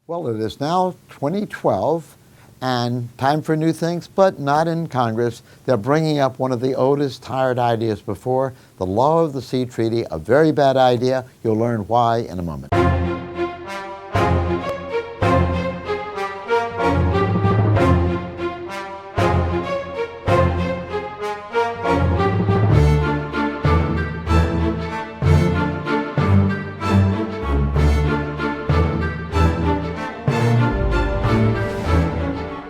Well, it is now 2012 and time for new things, but not in Congress. They're bringing up one of the oldest, tired ideas before, the Law of the Sea Treaty, a very bad idea. You'll learn why in a moment.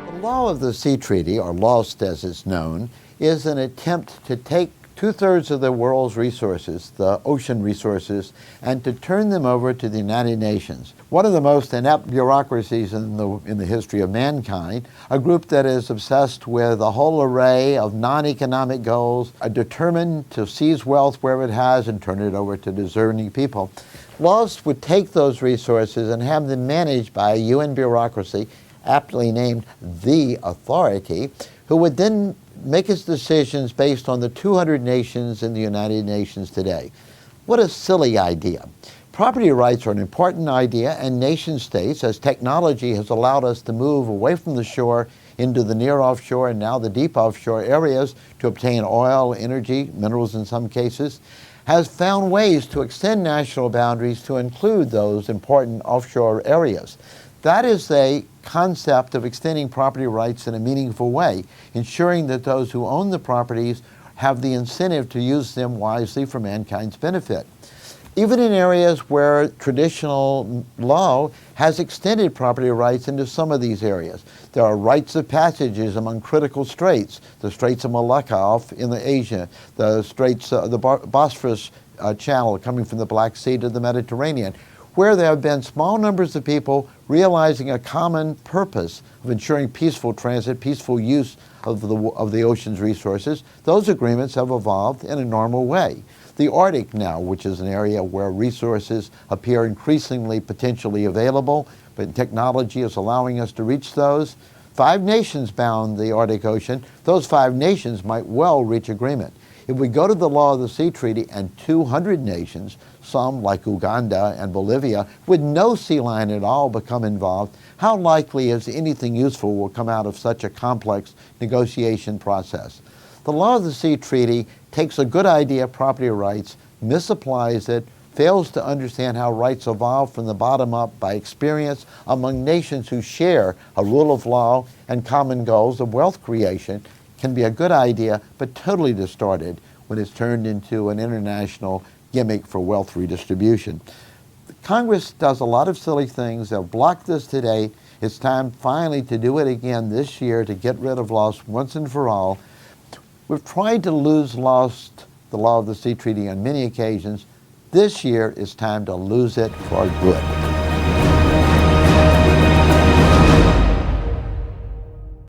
The Law of the Sea Treaty, or LOST as it's known, is an attempt to take two-thirds of the world's resources, the ocean resources, and to turn them over to the United Nations. One of the most inept bureaucracies in the history of mankind, a group that is obsessed with a whole array of non-economic goals, are determined to seize wealth wherever it has and turn it over to deserving people. LOST would take those resources and have them managed by a UN bureaucracy, aptly named the Authority, who would then make its decisions based on the 200 nations in the United Nations today. What a silly idea. Property rights are an important idea, and nation states, as technology has allowed us to move away from the shore into the near offshore and now the deep offshore areas to obtain oil, energy, minerals in some cases, has found ways to extend national boundaries to include those important offshore areas. That is a concept of extending property rights in a meaningful way, ensuring that those who own the properties have the incentive to use them wisely for mankind's benefit. Even in areas where traditional law has extended property rights into some of these areas. There are rights of passages among critical straits, the Straits of Malacca off in Asia, the Straits, the Bosphorus Channel coming from the Black Sea to the Mediterranean, where there have been small numbers of people realizing a common purpose of ensuring peaceful transit, peaceful use of the ocean's resources. Those agreements have evolved in a normal way. The Arctic now, which is an area where resources appear increasingly potentially available, but technology is allowing us to reach those. 5 nations bound the Arctic Ocean. Those 5 nations might well reach agreement. If we go to the Law of the Sea Treaty and 200 nations, some like Uganda and Bolivia, with no sea line at all become involved, how likely is anything useful will come out of such a complex negotiation process? The Law of the Sea Treaty takes a good idea, property rights, misapplies it, fails to understand how rights evolve from the bottom up by experience among nations who share a rule of law and common goals of wealth creation, can be a good idea, but totally distorted when it's turned into an international gimmick for wealth redistribution. Congress does a lot of silly things. They'll block this today. It's time finally to do it again this year to get rid of LOST once and for all. We've tried to lose LOST, the Law of the Sea Treaty, on many occasions. This year is time to lose it for good.